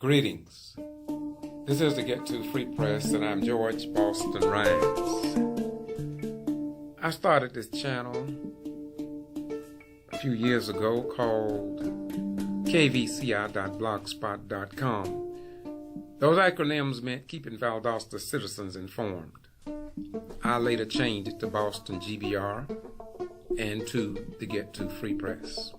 Greetings. This is the Getto Free Press, and I'm George Boston Rhymes. I started this channel a few years ago called kvci.blogspot.com. Those acronyms meant keeping Valdosta citizens informed. I later changed it to Boston G.B.R. and to the Getto Free Press.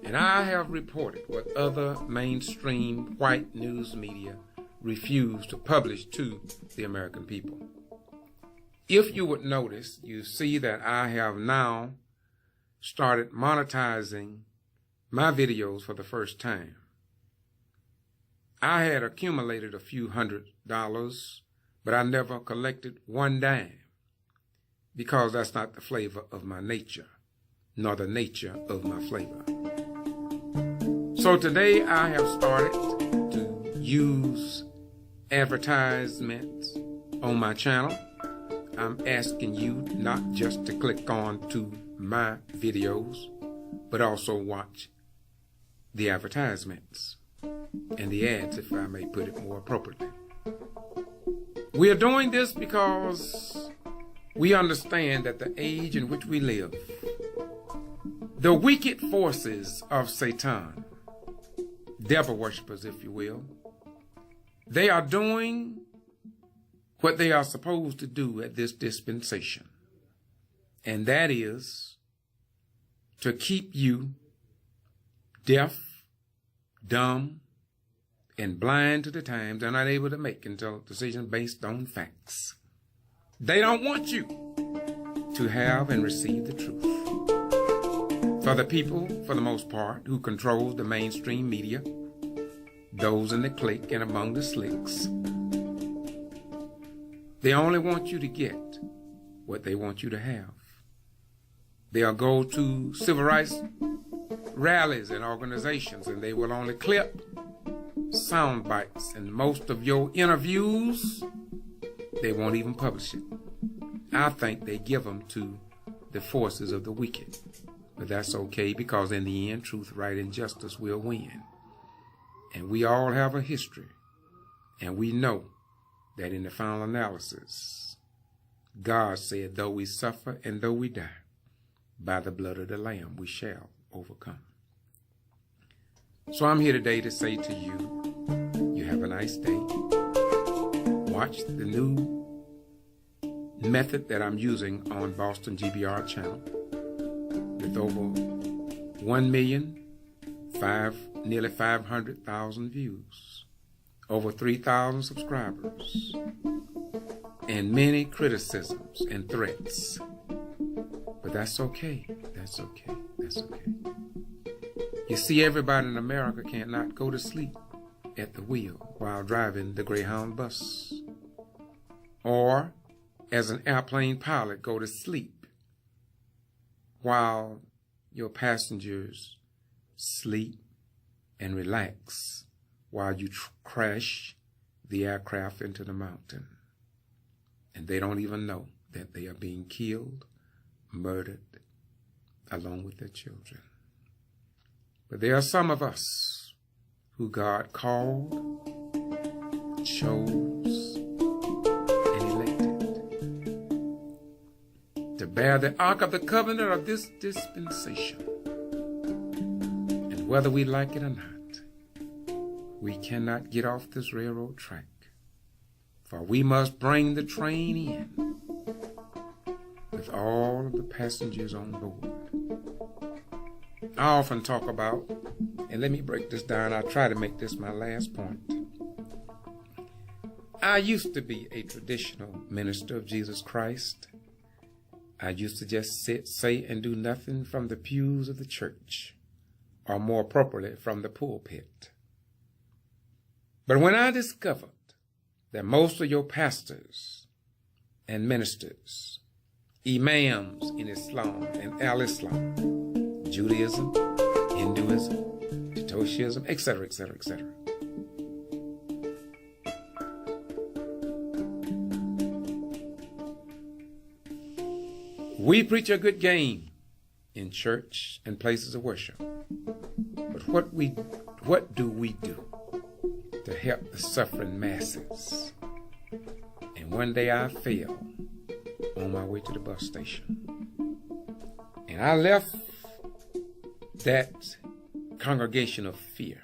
And I have reported what other mainstream white news media refuse to publish to the American people. If you would notice, you see that I have now started monetizing my videos for the first time. I had accumulated a few $100s, but I never collected one dime because that's not the flavor of my nature, nor the nature of my flavor. So today I have started to use advertisements on my channel. I'm asking you not just to click on to my videos, but also watch the advertisements and the ads, if I may put it more appropriately. We are doing this because we understand that the age in which we live, the wicked forces of Satan, devil worshippers, if you will, they are doing what they are supposed to do at this dispensation, and that is to keep you deaf, dumb, and blind to the times and not able to make a decision based on facts. They don't want you to have and receive the truth. For the people, for the most part, who control the mainstream media, those in the clique and among the slicks, they only want you to get what they want you to have. They'll go to civil rights rallies and organizations, and they will only clip sound bites, and most of your interviews, they won't even publish it. I think they give them to the forces of the wicked. But that's okay, because in the end, truth, right, and justice will win. And we all have a history. And we know that in the final analysis, God said, though we suffer and though we die, by the blood of the Lamb we shall overcome. So I'm here today to say to you, you have a nice day. Watch the new method that I'm using on Boston G.B.R. channel, with over 1 million, nearly 500,000 views, over 3,000 subscribers, and many criticisms and threats. But that's okay. That's okay. That's okay. You see, everybody in America cannot go to sleep at the wheel while driving the Greyhound bus, or as an airplane pilot go to sleep while your passengers sleep and relax while you crash the aircraft into the mountain. And they don't even know that they are being killed, murdered, along with their children. But there are some of us who God called, chose, and elected to bear the ark of the covenant of this dispensation. And whether we like it or not, we cannot get off this railroad track for we must bring the train in with all of the passengers on board. I often talk about, and let me break this down, I'll try to make this my last point. I used to be a traditional minister of Jesus Christ. I used to just sit, say, and do nothing from the pews of the church, or more appropriately, from the pulpit. But when I discovered that most of your pastors and ministers, imams in Islam and al-Islam, Judaism, Hinduism, Totalism, etc., etc., etc., we preach a good game in church and places of worship. But what do we do to help the suffering masses? And one day I fell on my way to the bus station. And I left that congregation of fear.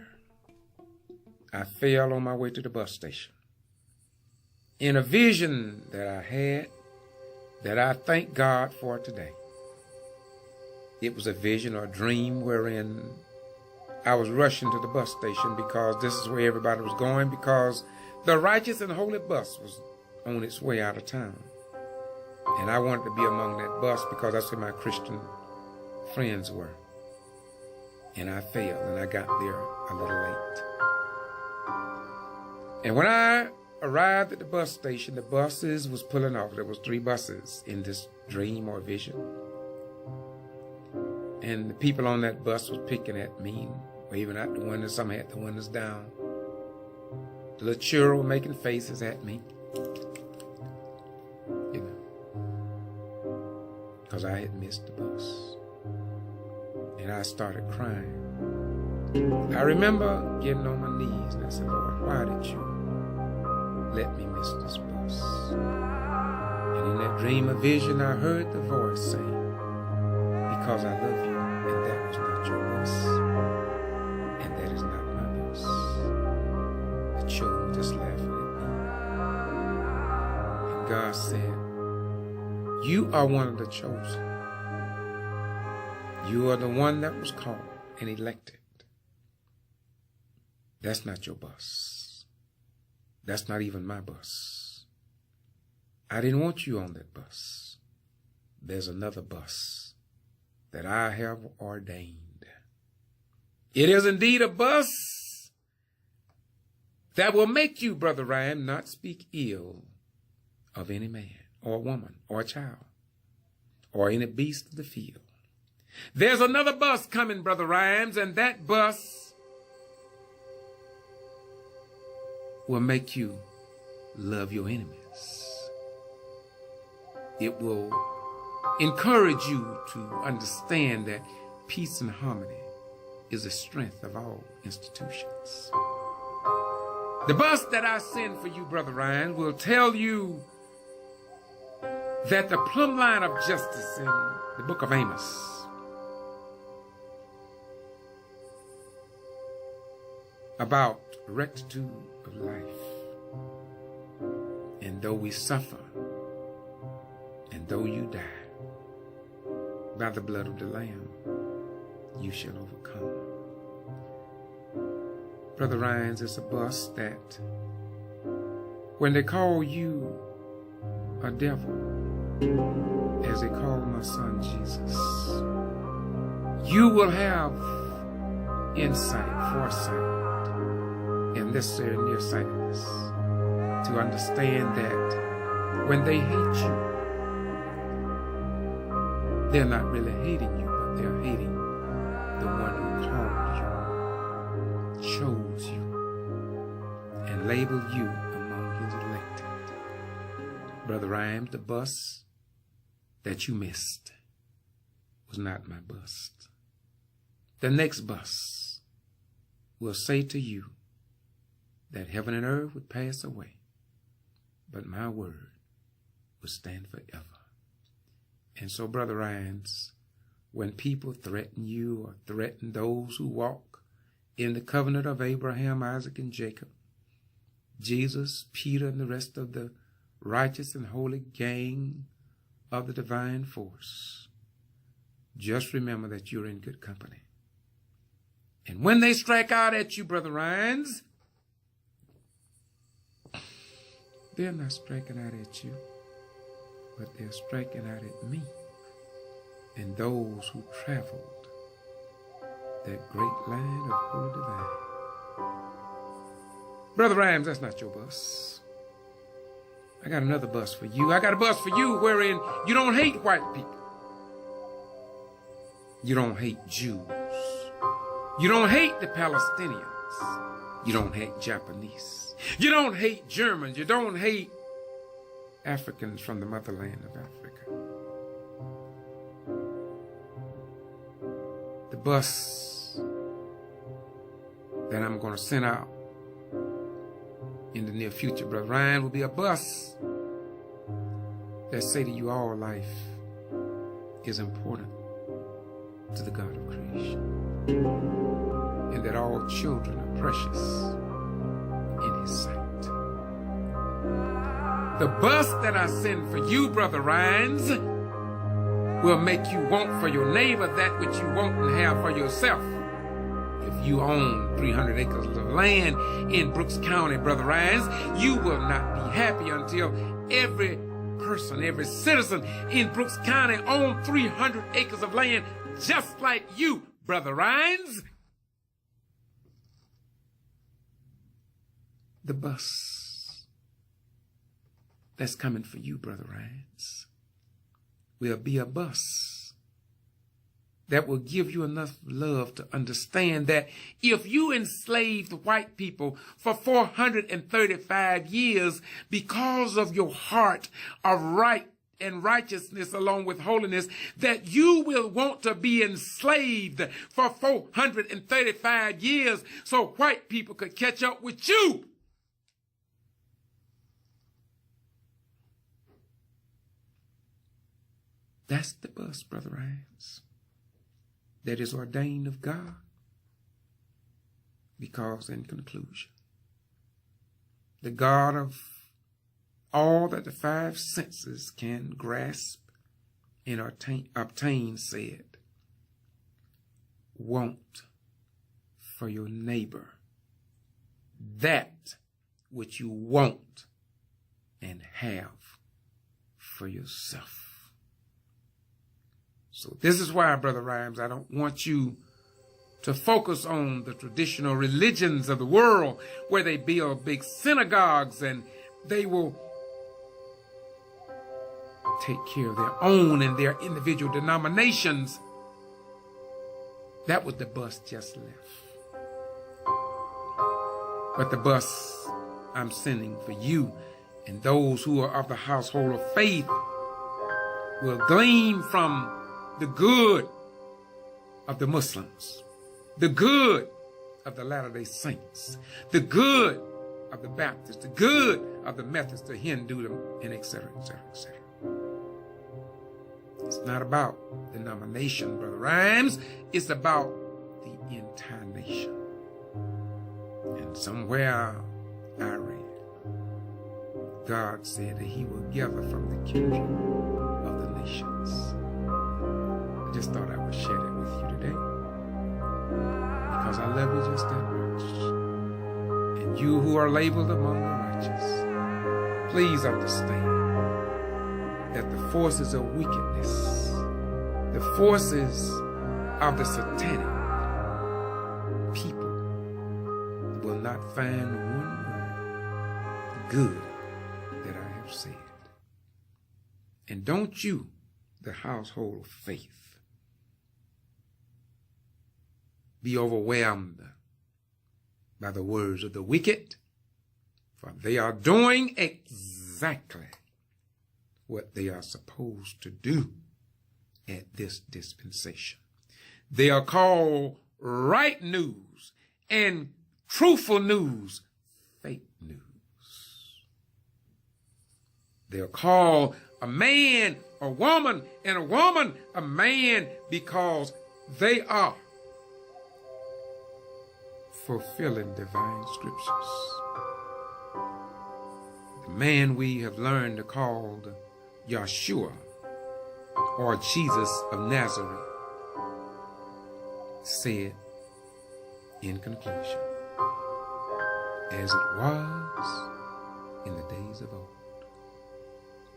I fell on my way to the bus station. In a vision that I had, that I thank God for today. It was a vision or a dream wherein I was rushing to the bus station because this is where everybody was going, because the righteous and holy bus was on its way out of town. And I wanted to be among that bus because that's where my Christian friends were. And I failed, and I got there a little late. And when I arrived at the bus station, the buses was pulling off. There was 3 buses in this dream or vision. And the people on that bus was picking at me, waving out the windows. Some had the windows down. The little children were making faces at me. You know, because I had missed the bus. And I started crying. I remember getting on my knees and I said, Lord, why did you let me miss this bus? And in that dream of vision, I heard the voice say, because I love you, and that was not your bus, and that is not my bus. The children just laughing at me. And God said, you are one of the chosen. You are the one that was called and elected. That's not your bus. That's not even my bus. I didn't want you on that bus. There's another bus that I have ordained. It is indeed a bus that will make you, Brother Ryan, not speak ill of any man or woman or a child or any beast of the field. There's another bus coming, Brother Rhymes, and that bus will make you love your enemies. It will encourage you to understand that peace and harmony is the strength of all institutions. The bus that I send for you, Brother Ryan, will tell you that the plumb line of justice in the book of Amos about rectitude of life. And though we suffer, and though you die, by the blood of the Lamb, you shall overcome. Brother Ryan's is a bus that, when they call you a devil, as they call my son Jesus, you will have insight, foresight, and necessary nearsightedness to understand that when they hate you, they're not really hating you, but they're hating the one who called you, chose you, and labeled you among his elected. Brother Rhymes, the bus that you missed was not my bus. The next bus will say to you that heaven and earth would pass away, but my word would stand forever. And so, Brother Ryans, when people threaten you or threaten those who walk in the covenant of Abraham, Isaac, and Jacob, Jesus, Peter, and the rest of the righteous and holy gang of the divine force, just remember that you're in good company. And when they strike out at you, Brother Rhines, they're not striking out at you, but they're striking out at me and those who traveled that great line of holy divine. Brother Rhymes, that's not your bus. I got another bus for you. I got a bus for you wherein you don't hate white people. You don't hate Jews. You don't hate the Palestinians. You don't hate Japanese. You don't hate Germans. You don't hate Africans from the motherland of Africa. The bus that I'm going to send out in the near future, Brother Ryan, will be a bus that say to you all life is important to the God of creation, and that all children are precious in His sight. The bus that I send for you, Brother Rhines, will make you want for your neighbor that which you want and have for yourself. If you own 300 acres of land in Brooks County, Brother Rhines, you will not be happy until every person, every citizen in Brooks County owns 300 acres of land just like you, Brother Rhines. The bus that's coming for you, Brother Rhines, will be a bus that will give you enough love to understand that if you enslaved white people for 435 years because of your heart of right and righteousness along with holiness, that you will want to be enslaved for 435 years so white people could catch up with you. That's the bus, Brother Rhines, that is ordained of God. Because in conclusion, the God of all that the five senses can grasp and obtain said, want for your neighbor that which you want and have for yourself. So this is why, Brother Rhymes, I don't want you to focus on the traditional religions of the world where they build big synagogues and they will take care of their own and their individual denominations. That was the bus just left. But the bus I'm sending for you and those who are of the household of faith will glean from the good of the Muslims, the good of the Latter-day Saints, the good of the Baptists, the good of the Methodists, the Hindu, and etc., etc., etc. It's not about denomination, Brother Rhymes. It's about the entire nation. And somewhere I read, God said that He will gather from the kindred of the nations. I just thought I would share that with you today because I love you just that much. And you who are labeled among the righteous, please understand that the forces of wickedness, the forces of the satanic people will not find one word good that I have said. And don't you, the household of faith, be overwhelmed by the words of the wicked, for they are doing exactly what they are supposed to do at this dispensation. They are called right news and truthful news, fake news. They are called a man, a woman, and a woman, a man, because they are fulfilling divine scriptures. The man we have learned to call Yeshua, or Jesus of Nazareth, said in conclusion, as it was in the days of old,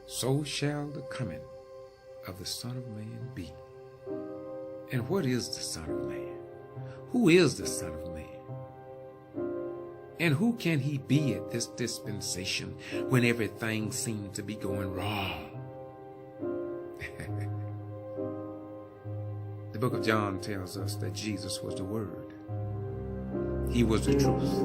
so shall the coming of the Son of Man be. And what is the Son of Man? Who is the Son of Man? And who can he be at this dispensation when everything seems to be going wrong? The book of John tells us that Jesus was the Word. He was the truth.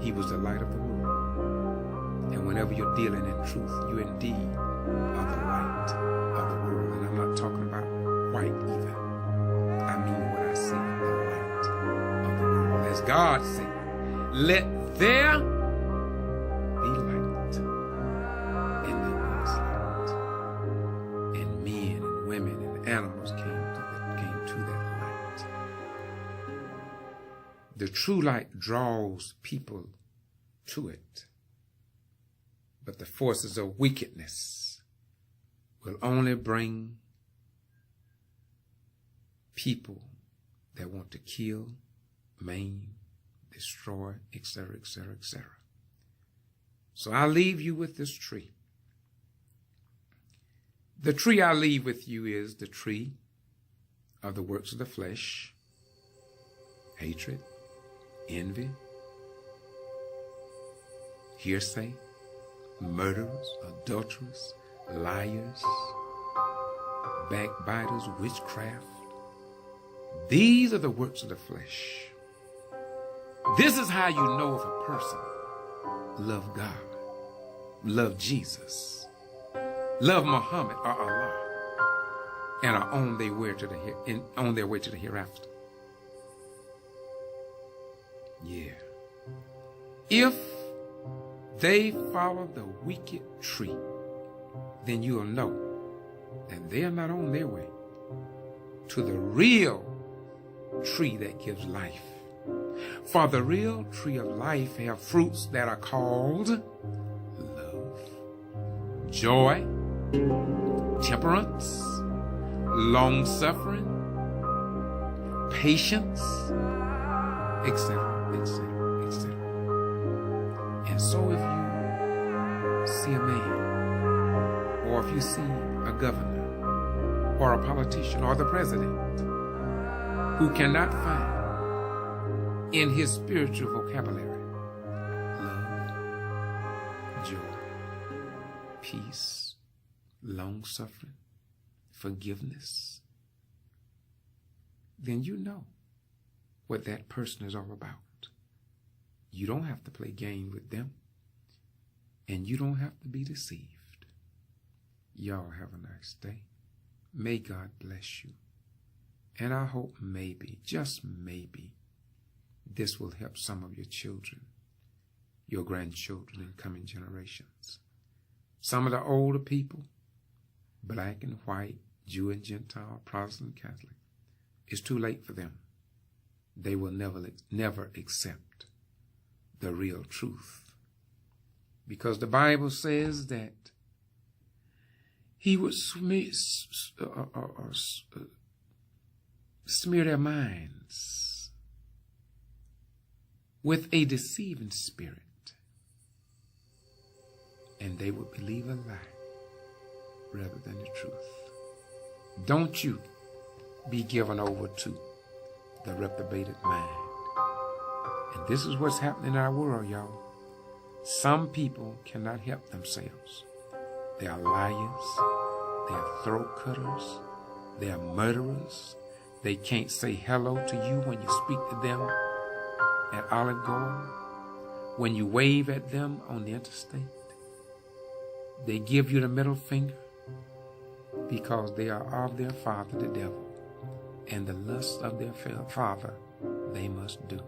He was the light of the world. And whenever you're dealing in truth, you indeed are the light of the world. And I'm not talking about white either. I mean what I say, the light of the world. As God said, let there be light. And there was light. And men and women and animals came to that light. The true light draws people to it. But the forces of wickedness will only bring people that want to kill, maim, destroy, etc., etc., etc. So I'll leave you with this tree. The tree I leave with you is the tree of the works of the flesh, hatred, envy, hearsay, murderers, adulterers, liars, backbiters, witchcraft. These are the works of the flesh. This is how you know if a person love God, love Jesus, love Muhammad or Allah, and are on their way to the hereafter. Yeah. If they follow the wicked tree, then you'll know that they are not on their way to the real tree that gives life. For the real tree of life have fruits that are called love, joy, temperance, long-suffering, patience, etc., etc., etc. And so if you see a man, or if you see a governor, or a politician, or the president, who cannot find in his spiritual vocabulary love, joy, peace, long-suffering, forgiveness, then you know what that person is all about. You don't have to play game with them, and you don't have to be deceived. Y'all have a nice day. May God bless you. And I hope maybe, just maybe, this will help some of your children, your grandchildren, and coming generations. Some of the older people, black and white, Jew and Gentile, Protestant, Catholic, it's too late for them. They will never accept the real truth. Because the Bible says that he would smear their minds with a deceiving spirit, and they would believe a lie rather than the truth. Don't you be given over to the reprobated mind. And this is what's happening in our world, y'all. Some people cannot help themselves. They are liars, they are throat cutters, they are murderers. They can't say hello to you when you speak to them at Olive Garden, when you wave at them on the interstate. They give you the middle finger because they are of their father, the devil, and the lusts of their father they must do.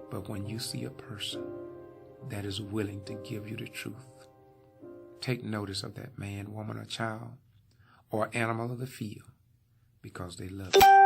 But when you see a person that is willing to give you the truth, take notice of that man, woman, or child, or animal of the field, because they love you.